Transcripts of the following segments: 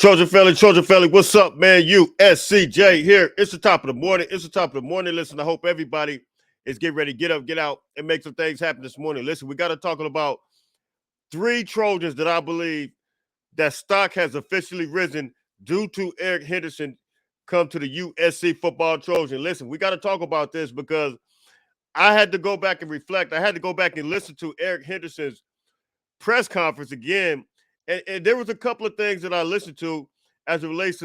Trojan family, what's up, man? USCJ here. It's the top of the morning. Listen, I hope everybody is getting ready to get up, get out, and make some things happen this morning. Listen, we got to talk about three Trojans that I believe that stock has officially risen due to Eric Henderson come to the USC football Trojan. Listen, we got to talk about this because I had to go back and reflect. I had to go back and listen to Eric Henderson's press conference again, and there was a couple of things that I listened to as it relates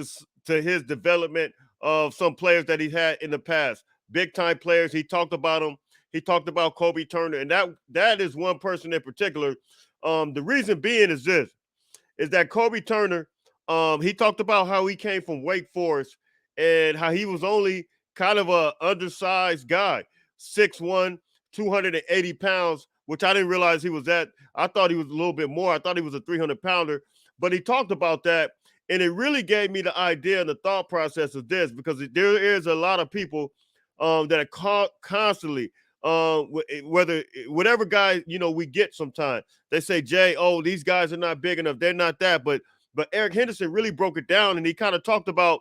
to his development of some players that he had in the past, big time players. He talked about them. He talked about Kobe Turner, and that is one person in particular. The reason being is that Kobe Turner, he talked about how he came from Wake Forest and how he was only kind of a undersized guy, 6'1", 280 pounds, which I didn't realize he was that. I thought he was a little bit more. I thought he was a 300-pounder. But he talked about that, and it really gave me the idea and the thought process of this, because there is a lot of people that are constantly, whatever guy, we get sometimes, they say, Jay, oh, these guys are not big enough. They're not that. But Eric Henderson really broke it down, and he kind of talked about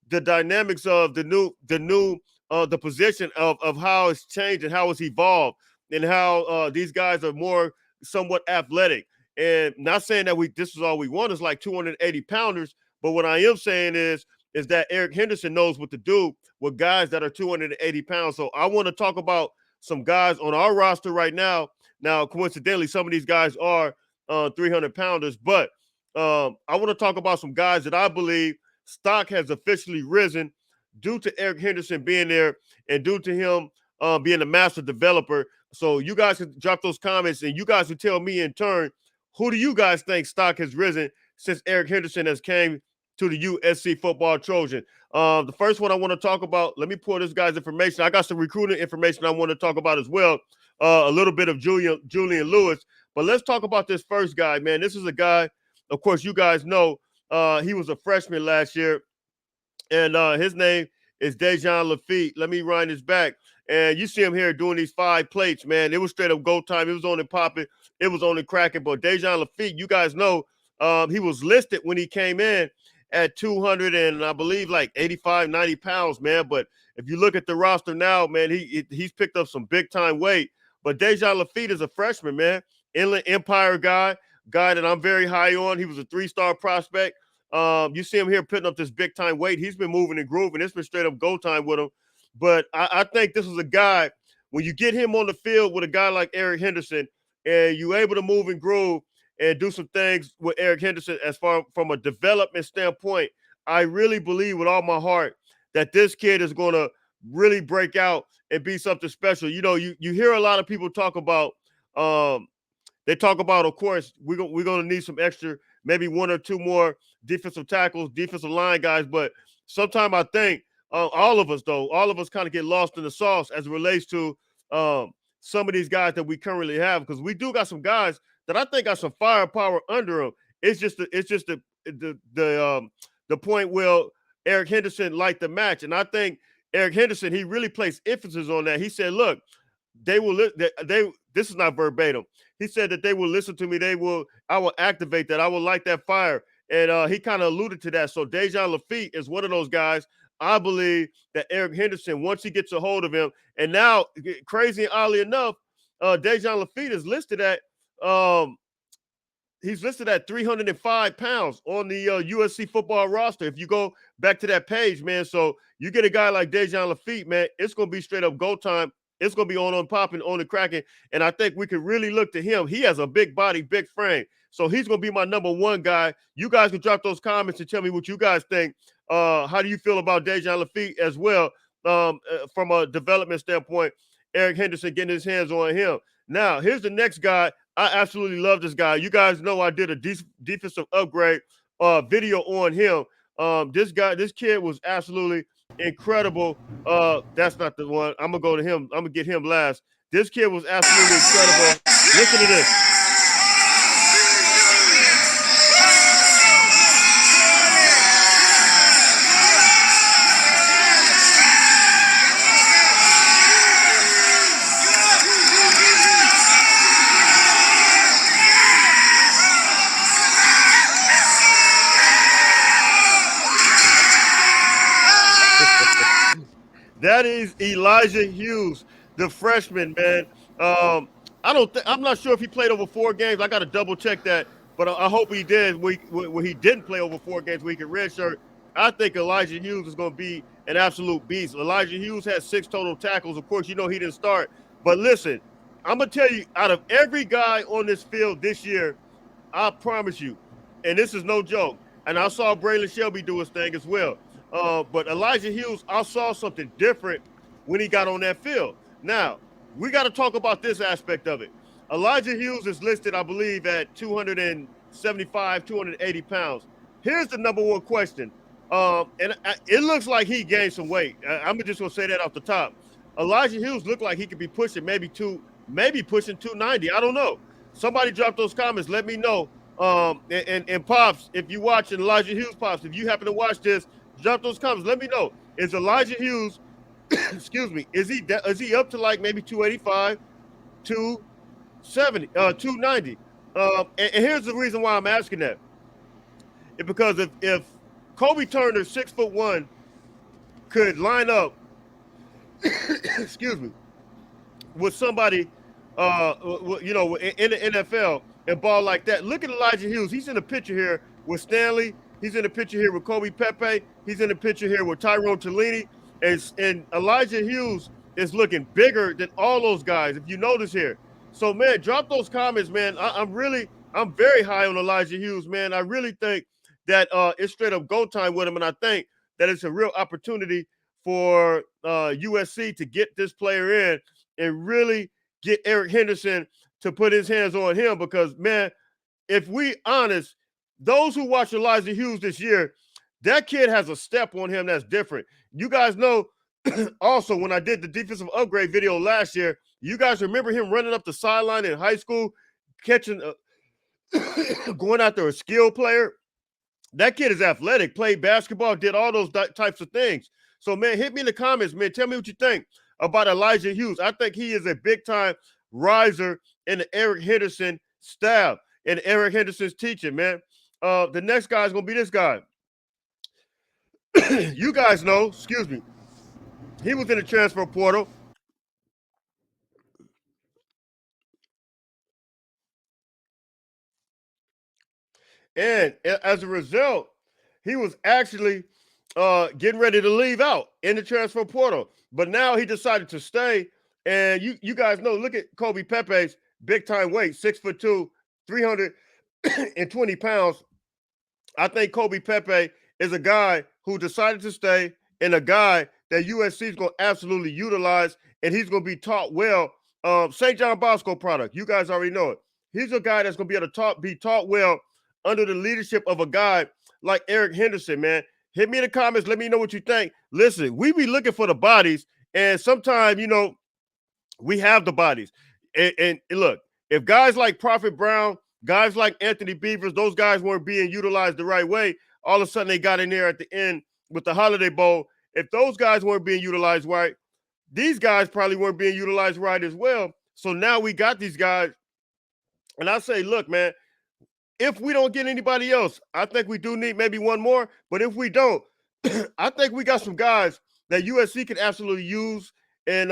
the dynamics of the position of how it's changed and how it's evolved, and how these guys are more somewhat athletic. And not saying that this is all we want is like 280 pounders, but what I am saying is that Eric Henderson knows what to do with guys that are 280 pounds. So I want to talk about some guys on our roster right now. Now, coincidentally, some of these guys are 300 pounders, but I want to talk about some guys that I believe stock has officially risen due to Eric Henderson being there and due to him being a master developer. So you guys can drop those comments, and you guys can tell me in turn, who do you guys think stock has risen since Eric Henderson has came to the USC football Trojan? The first one I want to talk about, let me pull this guy's information. I got some recruiting information I want to talk about as well, a little bit of Julian Lewis. But let's talk about this first guy, man. This is a guy, of course, you guys know, he was a freshman last year, and his name is Dejan Fitt. Let me run this back. And you see him here doing these 5 plates, man. It was straight up go time. It was only popping. It was only cracking. But Dejan Fitt, you guys know, he was listed when he came in at 200 and I believe like 85, 90 pounds, man. But if you look at the roster now, man, he's picked up some big time weight. But Dejan Fitt is a freshman, man. Inland Empire guy that I'm very high on. He was a 3-star prospect. You see him here putting up this big time weight. He's been moving and grooving. It's been straight up go time with him. But I think this is a guy, when you get him on the field with a guy like Eric Henderson, and you're able to move and groove and do some things with Eric Henderson as far from a development standpoint, I really believe with all my heart that this kid is going to really break out and be something special. You know, you hear a lot of people talk about, they talk about, of course, we're going to need some extra, maybe 1 or 2 more defensive tackles, defensive line guys. But sometimes I think all of us kind of get lost in the sauce as it relates to some of these guys that we currently have, because we do got some guys that I think got some firepower under them. It's just the point where Eric Henderson liked the match, and I think Eric Henderson, he really placed emphasis on that. He said, "Look, they will. This is not verbatim. He said that they will listen to me. I will activate that. I will light that fire." And he kind of alluded to that. So Dejan Fitt is one of those guys. I believe that Eric Henderson, once he gets a hold of him, and now, crazy and oddly enough, Dejan Fitt is listed at he's listed at 305 pounds on the USC football roster. If you go back to that page, man, so you get a guy like Dejan Fitt, man, it's going to be straight up go time. It's going to be on popping, on the cracking. And I think we can really look to him. He has a big body, big frame. So he's going to be my number 1 guy. You guys can drop those comments and tell me what you guys think. How do you feel about Dejan Fitt as well from a development standpoint? Eric Henderson getting his hands on him. Now, here's the next guy. I absolutely love this guy. You guys know I did a defensive upgrade video on him. This kid was absolutely incredible. That's not the one. I'm gonna go to him. I'm gonna get him last. This kid was absolutely incredible. Listen to this. That is Elijah Hughes, the freshman, man. Um, I'm not sure if he played over 4 games. I got to double check that, but I hope he did. When he didn't play over 4 games, we could redshirt. I think Elijah Hughes is going to be an absolute beast. Elijah Hughes had 6 total tackles. Of course, he didn't start. But listen, I'm gonna tell you, out of every guy on this field this year, I promise you, and this is no joke. And I saw Braylon Shelby do his thing as well. But Elijah Hughes, I saw something different when he got on that field. Now, we got to talk about this aspect of it. Elijah Hughes is listed, I believe, at 275, 280 pounds. Here's the number one question. It looks like he gained some weight. I'm just going to say that off the top. Elijah Hughes looked like he could be pushing maybe pushing 290. I don't know. Somebody drop those comments. Let me know. And Pops, if you watching Elijah Hughes, Pops, if you happen to watch this, drop those comments. Let me know. Is Elijah Hughes, excuse me, is he up to like maybe 285, 270, 290? And here's the reason why I'm asking that. It's because if Kobe Turner, 6'1", could line up, excuse me, with somebody, in the NFL and ball like that. Look at Elijah Hughes. He's in the picture here with Stanley. He's in the picture here with Kobe Pepe. He's in the picture here with Tyrone Talini. And Elijah Hughes is looking bigger than all those guys, if you notice here. So, man, drop those comments, man. I'm very high on Elijah Hughes, man. I really think that it's straight up go time with him, and I think that it's a real opportunity for USC to get this player in and really get Eric Henderson to put his hands on him because, man, if we honest, those who watch Elijah Hughes this year, that kid has a step on him that's different. You guys know also when I did the defensive upgrade video last year, you guys remember him running up the sideline in high school, catching, going after a skill player. That kid is athletic, played basketball, did all those types of things. So, man, hit me in the comments, man. Tell me what you think about Elijah Hughes. I think he is a big-time riser in the Eric Henderson staff and Eric Henderson's teaching, man. The next guy is going to be this guy. You guys know, excuse me, he was in the transfer portal. And as a result, he was actually getting ready to leave out in the transfer portal. But now he decided to stay. And you guys know, look at Kobe Pepe's big-time weight, 6'2", 320 pounds. I think Kobe Pepe is a guy who decided to stay and a guy that USC is going to absolutely utilize, and he's going to be taught well. St. John Bosco product. You guys already know it. He's a guy that's going to be able to be taught well under the leadership of a guy like Eric Henderson, man. Hit me in the comments. Let me know what you think. Listen, we be looking for the bodies, and sometimes, we have the bodies. And look, if guys like Prophet Brown, guys like Anthony Beavers, those guys weren't being utilized the right way, all of a sudden they got in there at the end with the Holiday Bowl. If those guys weren't being utilized right, these guys probably weren't being utilized right as well. So now we got these guys. And I say, look, man, if we don't get anybody else, I think we do need maybe one more. But if we don't, I think we got some guys that USC could absolutely use and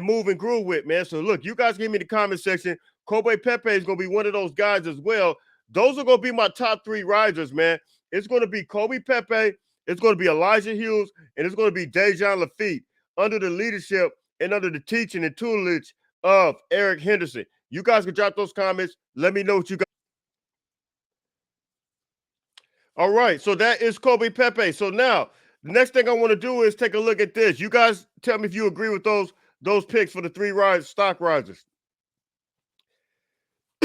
move and groove with, man. So look, you guys give me the comment section. Kobe Pepe is going to be one of those guys as well. Those are going to be my top 3 risers, man. It's going to be Kobe Pepe, it's going to be Elijah Hughes, and it's going to be Dejan Fitt under the leadership and under the teaching and tutelage of Eric Henderson. You guys can drop those comments. Let me know what you got. All right, so that is Kobe Pepe. So now, the next thing I want to do is take a look at this. You guys tell me if you agree with those picks for the 3 stock risers.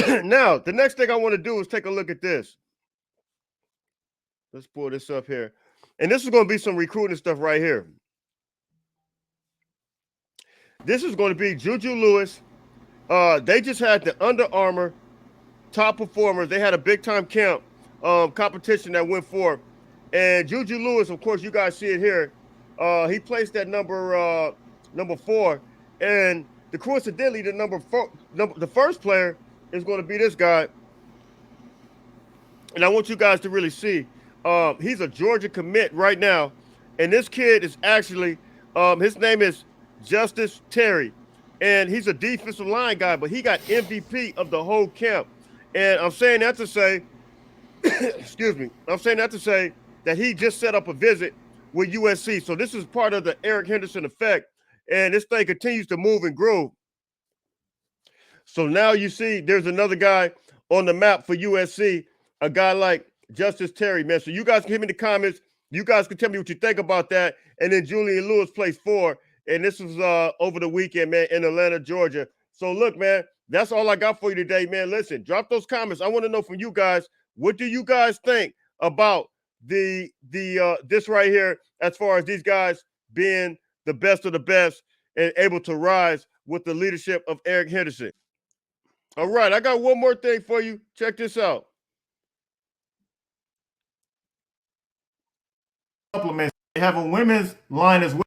Now, the next thing I want to do is take a look at this. Let's pull this up here. And this is going to be some recruiting stuff right here. This is going to be Juju Lewis. They just had the Under Armour top performers. They had a big-time camp competition that went forth. And Juju Lewis, of course, you guys see it here. He placed that number 4. And coincidentally, the first player is going to be this guy. And I want you guys to really see. He's a Georgia commit right now. And this kid is actually His name is Justice Terry, and he's a defensive line guy, but he got MVP of the whole camp. And I'm saying that to say, excuse me, I'm saying that to say that he just set up a visit with USC. So this is part of the Eric Henderson effect, and this thing continues to move and grow. So now you see there's another guy on the map for USC, a guy like Justice Terry, man. So you guys can hit me in the comments. You guys can tell me what you think about that. And then Julian Lewis plays 4. And this was over the weekend, man, in Atlanta, Georgia. So look, man, that's all I got for you today, man. Listen, drop those comments. I want to know from you guys, what do you guys think about the this right here, as far as these guys being the best of the best and able to rise with the leadership of Eric Henderson? All right, I got one more thing for you. Check this out. Supplements. They have a women's line as well.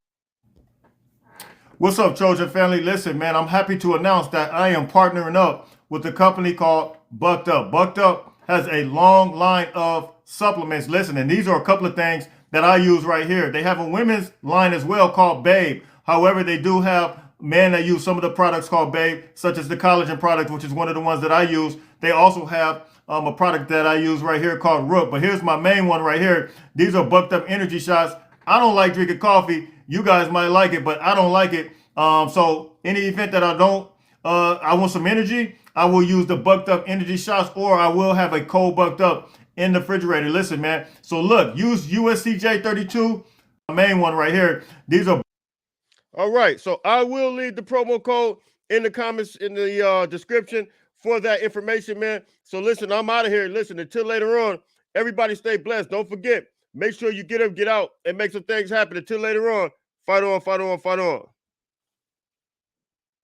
What's up, Trojan family? Listen, man, I'm happy to announce that I am partnering up with a company called Bucked Up. Bucked Up has a long line of supplements. Listen, and these are a couple of things that I use right here. They have a women's line as well called Babe. However, they do have men that use some of the products called Babe, such as the collagen product, which is one of the ones that I use. They also have a product that I use right here called Rook. But here's my main one right here. These are Bucked Up energy shots. I don't like drinking coffee. You guys might like it, but I don't like it. So any event that I don't, I want some energy, I will use the Bucked Up energy shots, or I will have a cold Bucked Up in the refrigerator. Listen, man. So look, use USCJ32, my main one right here. These are. All right. So I will leave the promo code in the comments, in the description for that information, man. So listen, I'm out of here. Listen, until later on, everybody stay blessed. Don't forget, make sure you get up, get out, and make some things happen. Until later on, fight on, fight on, fight on.